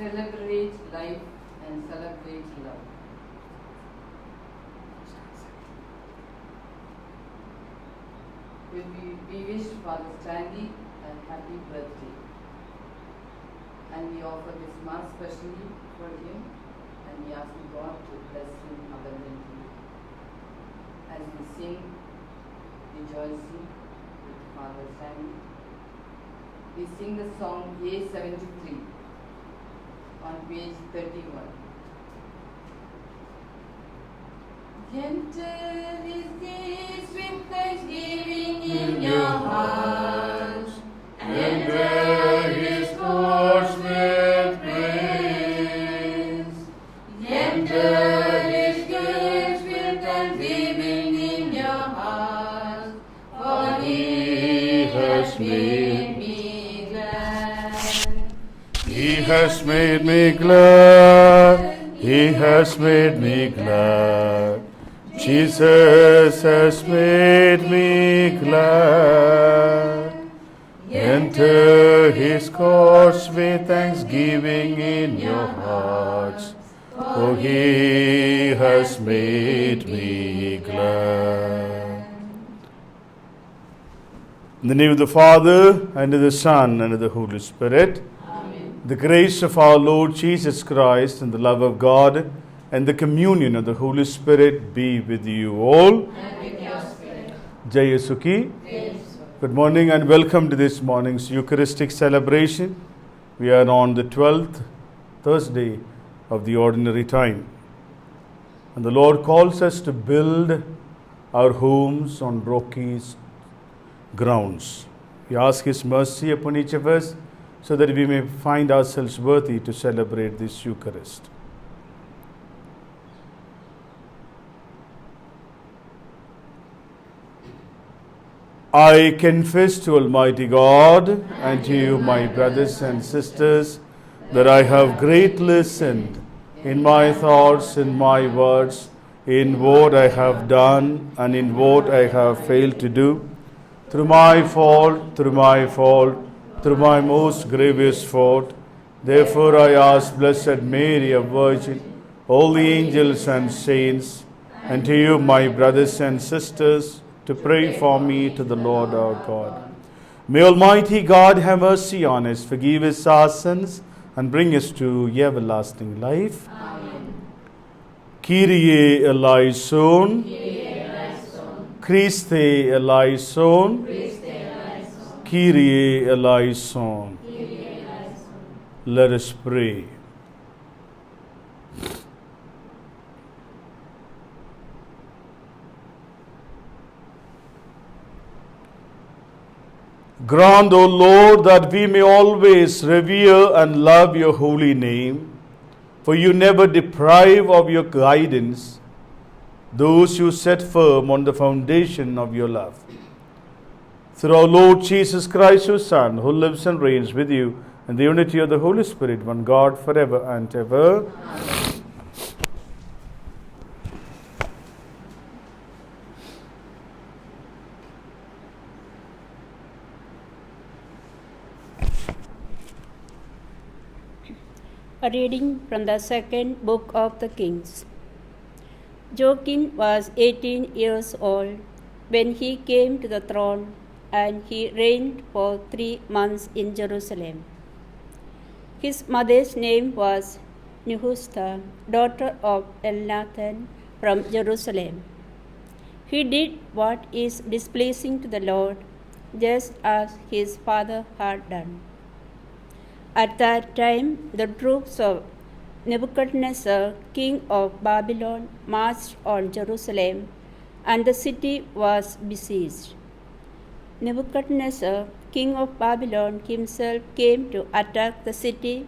celebrate life and celebrate love. We wish Father Stanley a happy birthday, and we offer this mass specially for him, and we ask God to bless him abundantly. As we sing Rejoicing with Father Stanley, we sing the song A73 on page 31. Enter his gates with thanksgiving in your hearts, enter his courts with praise. Enter his gates with thanksgiving in your hearts, for he has made me glad. He has made me glad. He has made me glad. Jesus has made me glad. Enter his courts with thanksgiving in your hearts, for he has made me glad. In the name of the Father, and of the Son, and of the Holy Spirit. The grace of our Lord Jesus Christ and the love of God and the communion of the Holy Spirit be with you all. And with your spirit. Jai Sukhi. Yes. Good morning and welcome to this morning's Eucharistic celebration. We are on the 12th Thursday of the ordinary time. And the Lord calls us to build our homes on rocky grounds. We ask His mercy upon each of us, so that we may find ourselves worthy to celebrate this Eucharist. I confess to Almighty God and to you, my brothers and sisters, that I have greatly sinned in my thoughts, in my words, in what I have done and in what I have failed to do, through my fault, through my most grievous fault. Therefore I ask Blessed Mary, a Virgin, all the angels and saints, and to you, my brothers and sisters, to pray for me to the Lord our God. May Almighty God have mercy on us, forgive us our sins, and bring us to everlasting life. Amen. Kyrie eleison, Christe eleison, Kyrie eleison. Let us pray. Grant, O Lord, that we may always revere and love your holy name, for you never deprive of your guidance those you set firm on the foundation of your love. Through our Lord Jesus Christ, your Son, who lives and reigns with you in the unity of the Holy Spirit, one God, forever and ever. Amen. A reading from the second book of the Kings. Joachim was 18 years old when he came to the throne, and he reigned for 3 months in Jerusalem. His mother's name was Nehushta, daughter of Elnathan from Jerusalem. He did what is displeasing to the Lord, just as his father had done. At that time, the troops of Nebuchadnezzar, king of Babylon, marched on Jerusalem, and the city was besieged. Nebuchadnezzar, king of Babylon, himself came to attack the city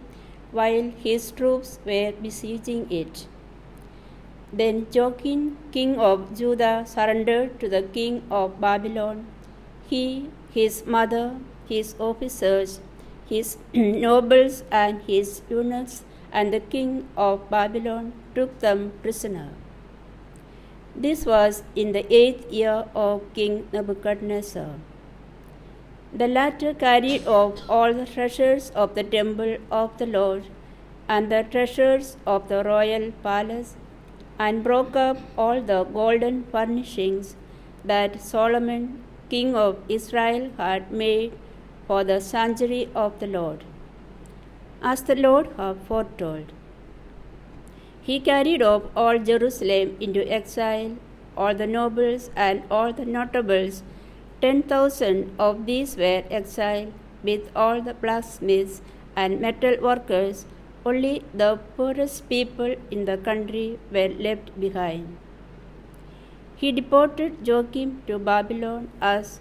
while his troops were besieging it. Then Joachim, king of Judah, surrendered to the king of Babylon. He, his mother, his officers, his nobles, and his eunuchs, and the king of Babylon took them prisoner. This was in the 8th year of King Nebuchadnezzar. The latter carried off all the treasures of the temple of the Lord and the treasures of the royal palace, and broke up all the golden furnishings that Solomon, king of Israel, had made for the sanctuary of the Lord, as the Lord had foretold. He carried off all Jerusalem into exile, all the nobles and all the notables. 10,000 of these were exiled, with all the blacksmiths and metal workers. Only the poorest people in the country were left behind. He deported Joachim to Babylon, as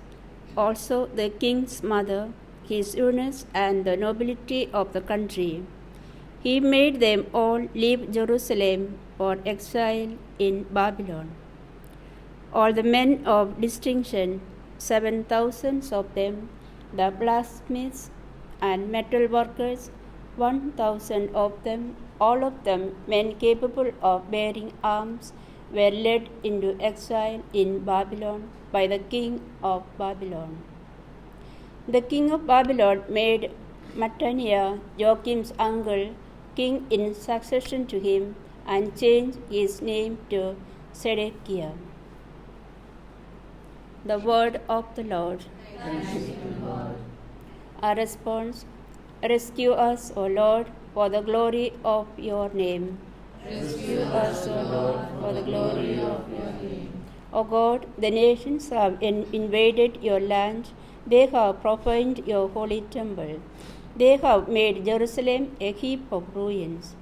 also the king's mother, his eunuchs, and the nobility of the country. He made them all leave Jerusalem for exile in Babylon. All the men of distinction, 7,000 of them, the blacksmiths and metal workers, 1,000 of them, all of them men capable of bearing arms, were led into exile in Babylon by the king of Babylon. The king of Babylon made Mattaniah, Joachim's uncle, king in succession to him, and changed his name to Zedekiah. The word of the Lord. Our response: rescue us, O Lord, for the glory of your name. Rescue us, O Lord, for the glory of your name. O God, the nations have invaded your land. They have profaned your holy temple. They have made Jerusalem a heap of ruins.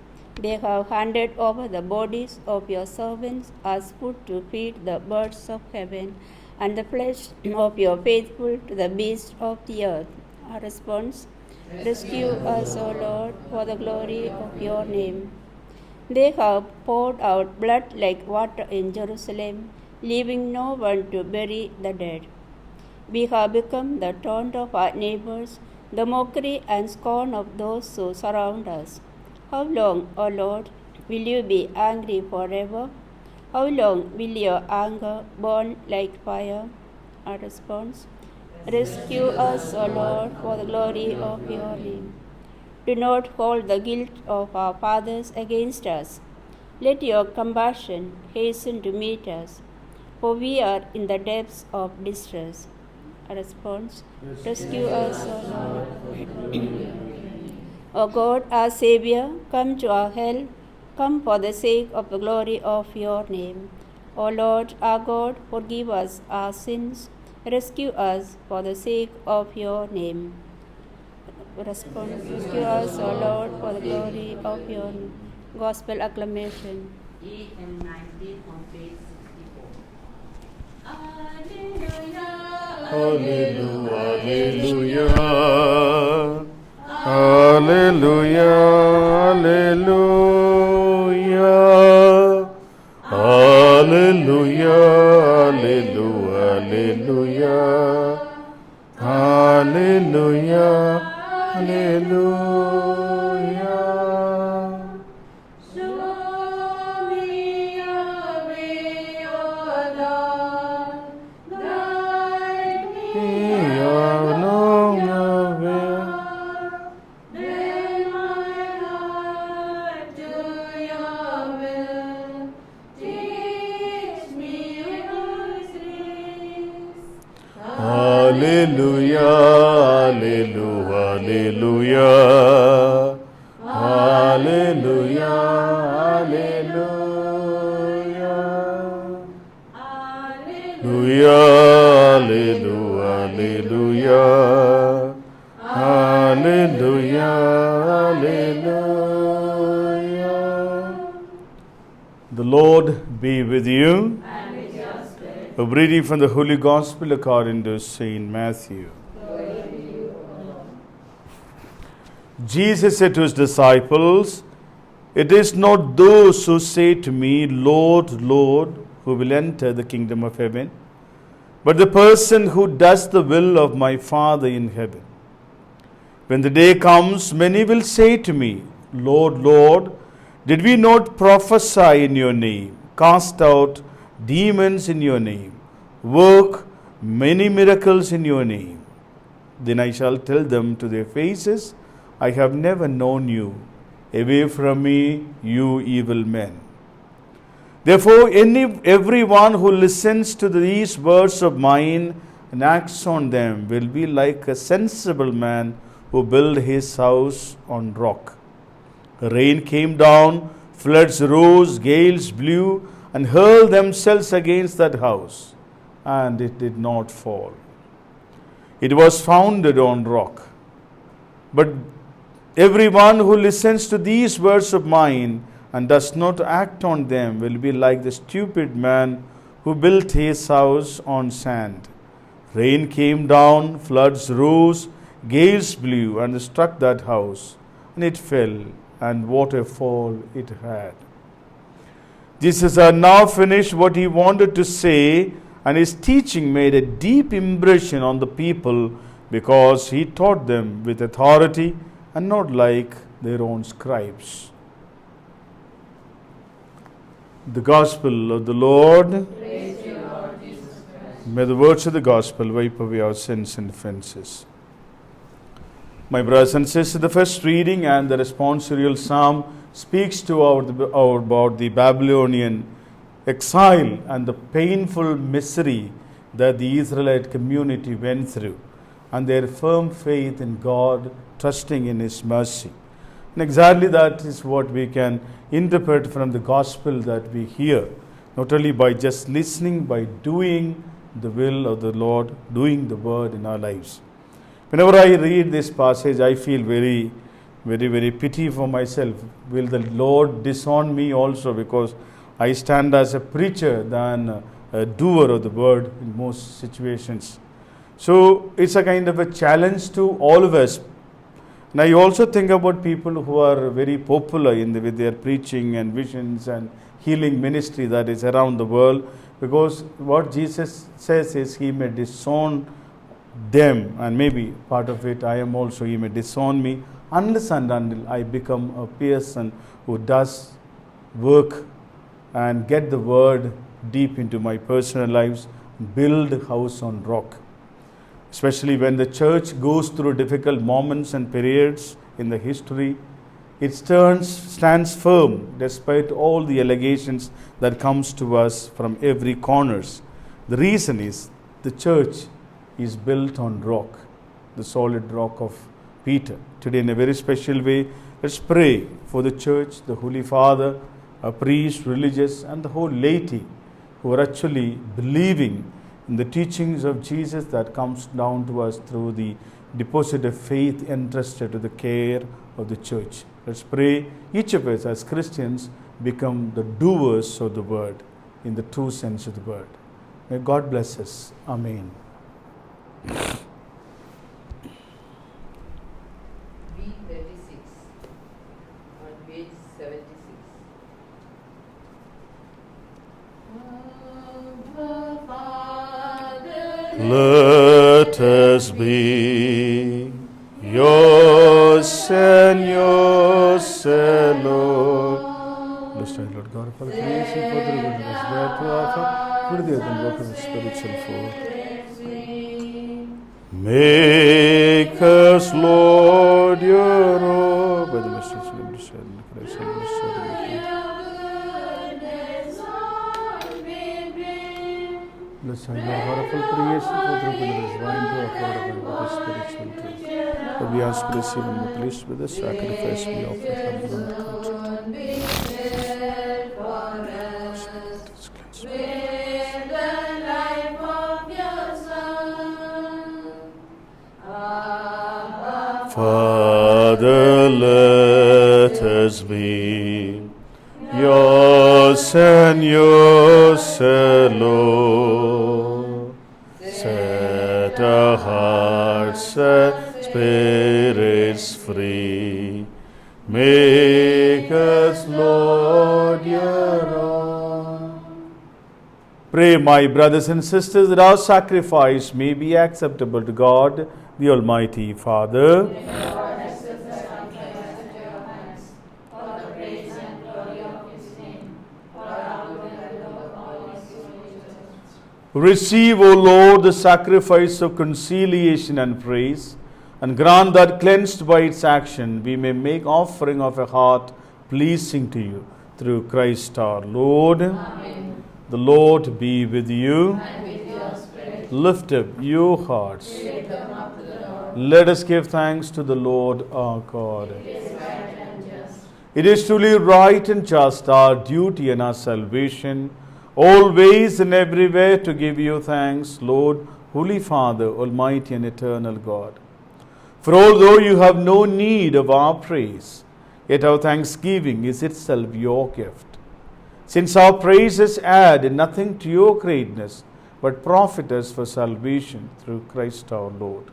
They have handed over the bodies of your servants as food to feed the birds of heaven, and the flesh of your faithful to the beasts of the earth. Our response: rescue us, O Lord, for the glory of your name. They have poured out blood like water in Jerusalem, leaving no one to bury the dead. We have become the taunt of our neighbors, the mockery and scorn of those who surround us. How long, O Lord, will you be angry forever? How long will your anger burn like fire? Our response: rescue us, O Lord, for the glory of your name. Do not hold the guilt of our fathers against us. Let your compassion hasten to meet us, for we are in the depths of distress. A response: rescue us, O Lord. O God, our Savior, come to our help. Come for the sake of the glory of your name. O Lord, our God, forgive us our sins. Rescue us for the sake of your name. Rescue us, O Lord, for the glory of your name. Gospel acclamation. EM 19 on page 64. Hallelujah, hallelujah, hallelujah, hallelujah, hallelujah, hallelujah, hallelujah. Show me your way, O Lord, guide me along the way. bend my heart to your will. Teach me your ways. Hallelujah, hallelujah, hallelujah, hallelujah, hallelujah, hallelujah, hallelujah. The Lord be with you. A reading from the Holy Gospel according to Saint Matthew. Jesus said to his disciples, "It is not those who say to me, 'Lord, Lord,' who will enter the kingdom of heaven, but the person who does the will of my Father in heaven. When the day comes, many will say to me, 'Lord, Lord, did we not prophesy in your name, cast out demons in your name, work many miracles in your name?' Then I shall tell them to their faces, 'I have never known you. away from me, you evil men. Therefore, everyone who listens to these words of mine and acts on them will be like a sensible man who built his house on rock. Rain came down, floods rose, gales blew, and hurled themselves against that house, and it did not fall. It was founded on rock. But everyone who listens to these words of mine and does not act on them will be like the stupid man who built his house on sand. Rain came down, floods rose, gales blew and struck that house, and it fell, and what a fall it had. Jesus had now finished what he wanted to say, and his teaching made a deep impression on the people because he taught them with authority and not like their own scribes. The Gospel of the Lord. Praise you, Lord Jesus Christ. May the words of the Gospel wipe away our sins and offenses. My brothers and sisters, the first reading and the responsorial psalm speaks to about the Babylonian exile and the painful misery that the Israelite community went through, and their firm faith in God, trusting in His mercy. And exactly that is what we can interpret from the Gospel that we hear, not only by just listening, by doing the will of the Lord, doing the word in our lives. Whenever I read this passage, I feel very, very pity for myself. Will the Lord disown me also, because I stand as a preacher than a doer of the word in most situations. So it's a kind of a challenge to all of us. And I also think about people who are very popular with their preaching and visions and healing ministry that is around the world, because what Jesus says is He may disown them, and maybe part of it I am also, He may disown me unless and until I become a person who does work and get the word deep into my personal lives, build a house on rock. Especially when the church goes through difficult moments and periods in the history, it stands firm despite all the allegations that comes to us from every corners. The reason is the church is built on rock, the solid rock of Peter. Today, in a very special way, let's pray for the church, the Holy Father, a priest, religious, and the whole laity who are actually believing in the teachings of Jesus that comes down to us through the deposit of faith entrusted to the care of the church. Let's pray each of us as Christians become the doers of the word in the true sense of the word. May God bless us. Amen. B36 on page 76. Let us be yours and yours alone. Blessed are you, Lord God of all creation, for the goodness God to offer, for the earth and work of the spiritual food. Make us, Lord, your own. By the message of the Son, Christ, and the Son of Blessed are you, Lord God of all creation, for the goodness divine to offer and work of spiritual truth. For we ask to receive and be pleased with the sacrifice we offer from the Father, let us be yours and yours alone. Set our hearts and spirits free. Make us, Lord, your own. Pray, my brothers and sisters, that our sacrifice may be acceptable to God, the Almighty Father. Receive, O Lord, the sacrifice of conciliation and praise, and grant that cleansed by its action we may make offering of a heart pleasing to you through Christ our Lord. Amen. The Lord be with you. And with your spirit, Lift up your hearts. lift them up to the Lord. Let us give thanks to the Lord our God. It is right and just. It is truly right and just, our duty and our salvation, always and everywhere to give you thanks, Lord, Holy Father, Almighty and eternal God. For although you have no need of our praise, yet our thanksgiving is itself your gift. Since our praises add nothing to your greatness, but profit us for salvation through Christ our Lord.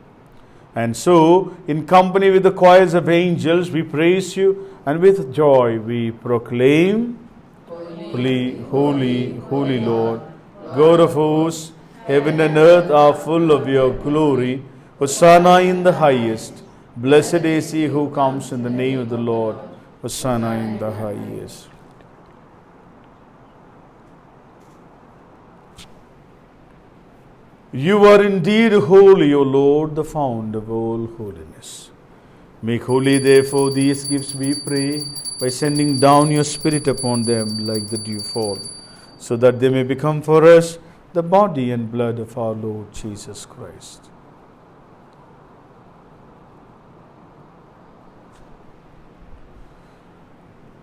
And so, in company with the choirs of angels, we praise you, and with joy we proclaim, Holy, holy, holy Lord, God of hosts, heaven and earth are full of your glory. Hosanna in the highest. Blessed is he who comes in the name of the Lord. Hosanna in the highest. You are indeed holy, O Lord, the fount of all holiness. Make holy, therefore, these gifts, we pray, by sending down your Spirit upon them like the dewfall, so that they may become for us the body and blood of our Lord Jesus Christ.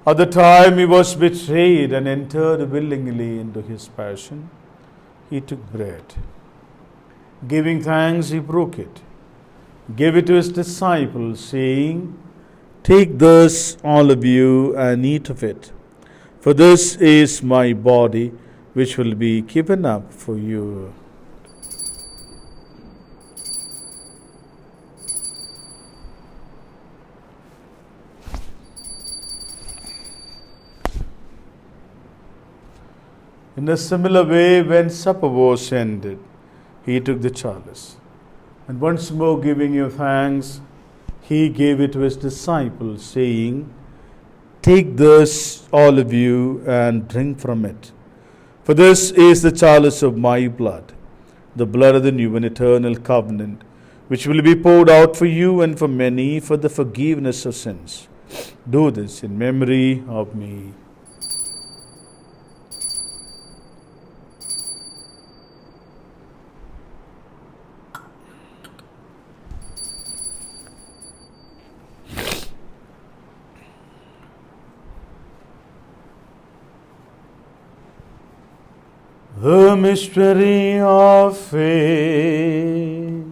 At the time he was betrayed and entered willingly into his passion, he took bread. Giving thanks, he broke it, gave it to his disciples, saying, Take this, all of you, and eat of it, for this is my body, which will be given up for you. In a similar way, when supper was ended, he took the chalice, and once more giving you thanks, he gave it to his disciples, saying, Take this, all of you, and drink from it. For this is the chalice of my blood, the blood of the new and eternal covenant, which will be poured out for you and for many for the forgiveness of sins. Do this in memory of me. The mystery of faith.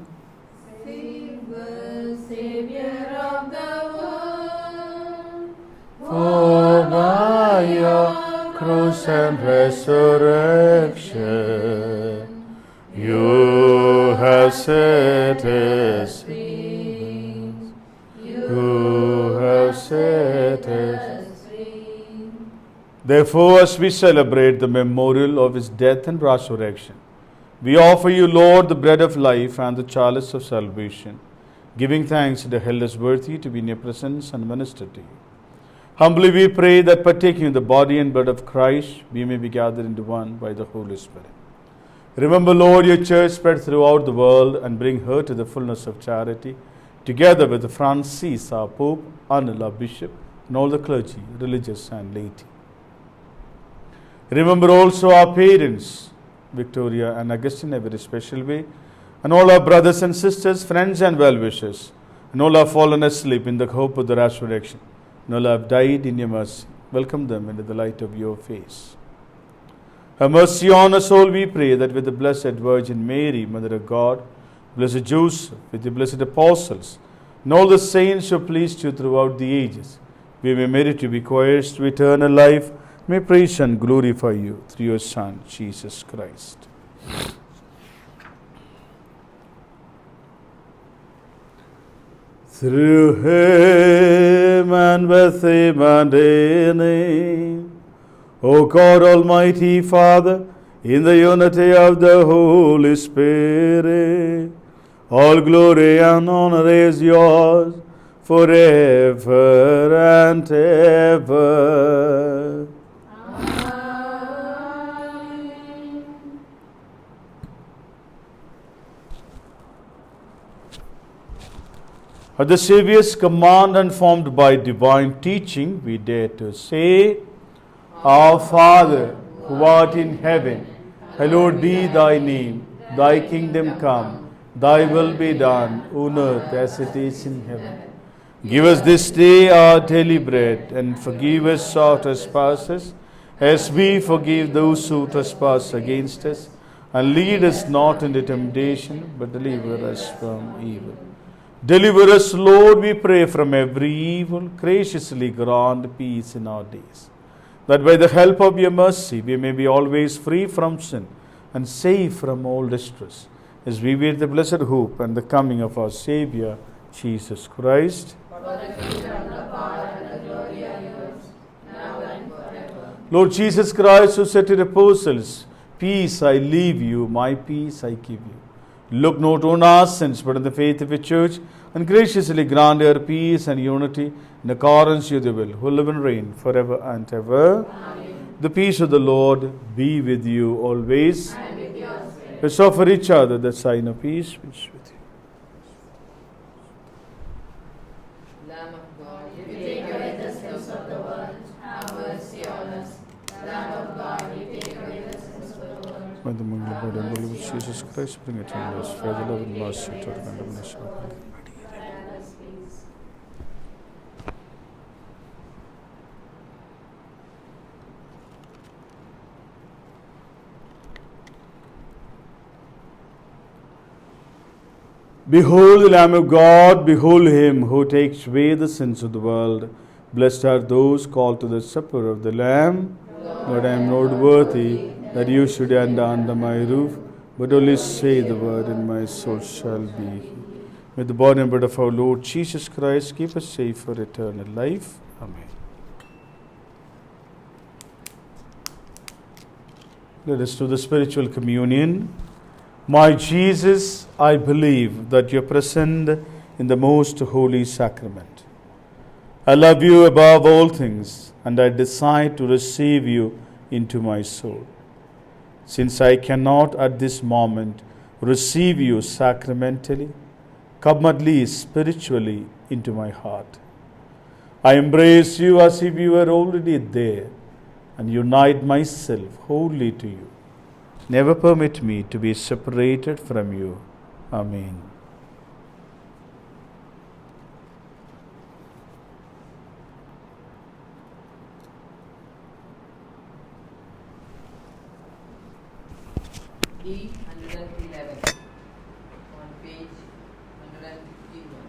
Save the Savior of the world. For by your cross and resurrection, you have set us free. You have set us free. Therefore, as we celebrate the memorial of his death and resurrection, we offer you, Lord, the bread of life and the chalice of salvation, giving thanks that held us worthy to be in your presence and minister to you. Humbly we pray that partaking of the body and blood of Christ, we may be gathered into one by the Holy Spirit. Remember, Lord, your church spread throughout the world and bring her to the fullness of charity, together with Francis, our Pope, Anil, our Bishop, and all the clergy, religious and laity. Remember also our parents, Victoria and Augustine, in a very special way, and all our brothers and sisters, friends and well-wishers, and all have fallen asleep in the hope of the resurrection, and all have died in your mercy. Welcome them into the light of your face. Have mercy on us all, we pray, that with the Blessed Virgin Mary, Mother of God, Blessed Joseph, with the blessed apostles, and all the saints who pleased you throughout the ages, we may merit to be co-heirs to eternal life. May praise and glorify you through your Son, Jesus Christ. Through him and with him and in him, O God, Almighty Father, in the unity of the Holy Spirit, all glory and honor is yours forever and ever. At the Saviour's command and formed by divine teaching, we dare to say, Our Father, who art in heaven, hallowed be thy name. Thy kingdom come, thy will be done on earth as it is in heaven. Give us this day our daily bread, and forgive us our trespasses, as we forgive those who trespass against us. And lead us not into temptation, but deliver us from evil. Deliver us, Lord, we pray, from every evil. Graciously grant peace in our days, that by the help of your mercy we may be always free from sin and safe from all distress, as we wait the blessed hope and the coming of our Saviour, Jesus Christ. Lord Jesus Christ, who said to the apostles, Peace I leave you, my peace I give you. Look not on our sins, but on the faith of your church, and graciously grant her peace and unity in accordance with your will, who live and reign forever and ever. Amen. The peace of the Lord be with you always. And with your spirit. Let's offer each other the sign of peace, which is with you. Lamb of God, you take away the sins of the world, have mercy on us. Lamb of God, you take away the sins of the world. May the mingled body and blood of Jesus Christ bring it to us, for the love and mercy to our condemnation. Behold the Lamb of God, behold him who takes away the sins of the world. Blessed are those called to the supper of the Lamb. Lord, I am not worthy that you should enter under my roof, but only say the word, and my soul shall be healed. May the body and blood of our Lord Jesus Christ keep us safe for eternal life. Amen. Let us do the spiritual communion. My Jesus, I believe that you are present in the most holy sacrament. I love you above all things, and I desire to receive you into my soul. Since I cannot at this moment receive you sacramentally, come at least spiritually into my heart. I embrace you as if you were already there, and unite myself wholly to you. Never permit me to be separated from you. Amen. D111 on page 151.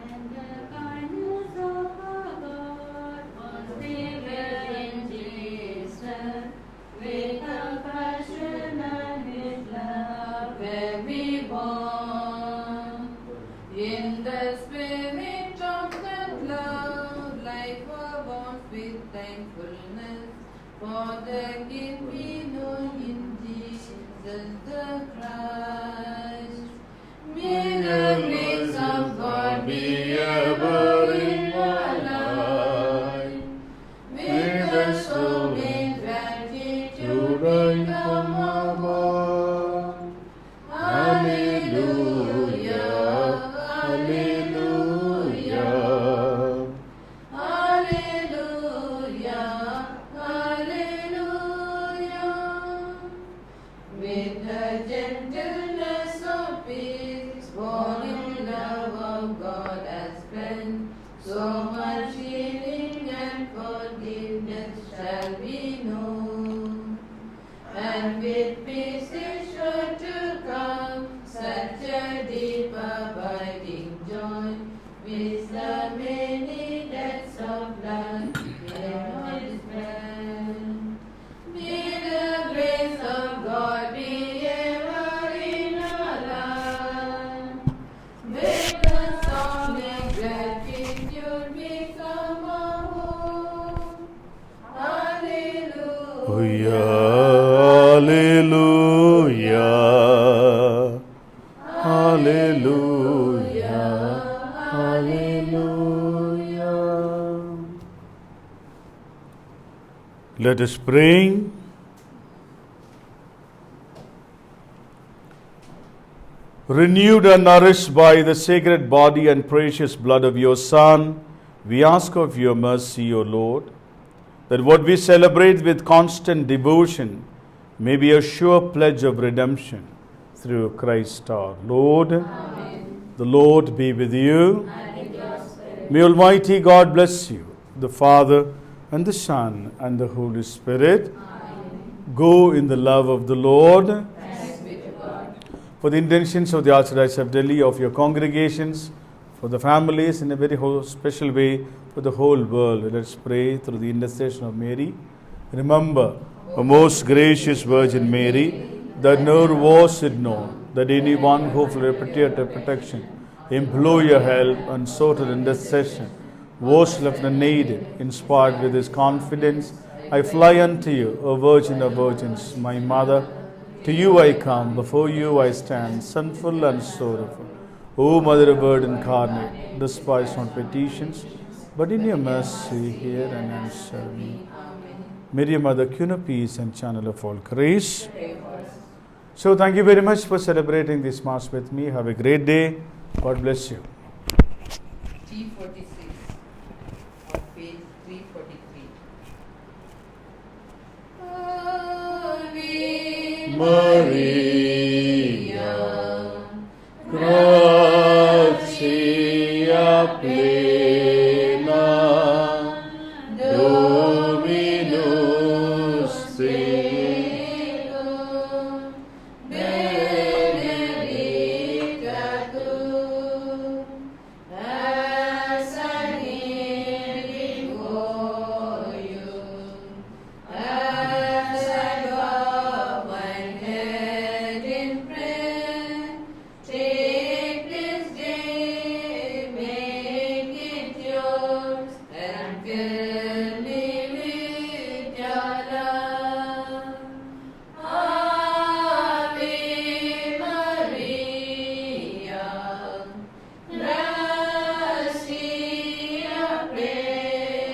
And the kindness of our God was revealed in Jesus, with compassion and with love were we born. In the spirit of that love, life abounds with thankfulness for the gift we know in Jesus the Christ. May the grace of God be ever in our life. With the soul in gratitude become our bond. Hallelujah, hallelujah, hallelujah, hallelujah. With the gentleness of peace, born in love of God has been, so much healing and forgiveness shall be known. And with peace is sure to come such a deep abiding joy, with the many deaths of life cannot spend. May the grace of God be ever in our life. May the song and gratitude become our home. Hallelujah. Hallelujah. Let us pray. Renewed and nourished by the sacred body and precious blood of your Son, we ask of your mercy, O Lord, that what we celebrate with constant devotion may be a sure pledge of redemption through Christ our Lord. Amen. The Lord be with you. And with your spirit. May Almighty God bless you, the Father, and the Son, and the Holy Spirit. Amen. Go in the love of the Lord. Thanks be to God. For the intentions of the Archdiocese of Delhi, of your congregations, for the families, in a very special way, for the whole world, let's pray through the intercession of Mary. Remember, O most gracious Virgin Mary, that nor was it known that anyone who for repetitive protection implore your help and sought her intercession was left unaided. Inspired with this confidence, I fly unto you, O Virgin of Virgins, my Mother. To you I come, before you I stand, sinful and sorrowful. O Mother of Word incarnate, despise not petitions, but in your mercy hear and answer me. Mary, Mother, Queen of Peace and Channel of all grace. So thank you very much for celebrating this Mass with me. Have a great day. God bless you. T46 on page 343. Ave Maria, gratia plena, Dominus tecum, benedicta tu, ex nihilo as I bow my head in prayer, take this day, make it yours, and fill me with your love. Ave Maria, gratia plena,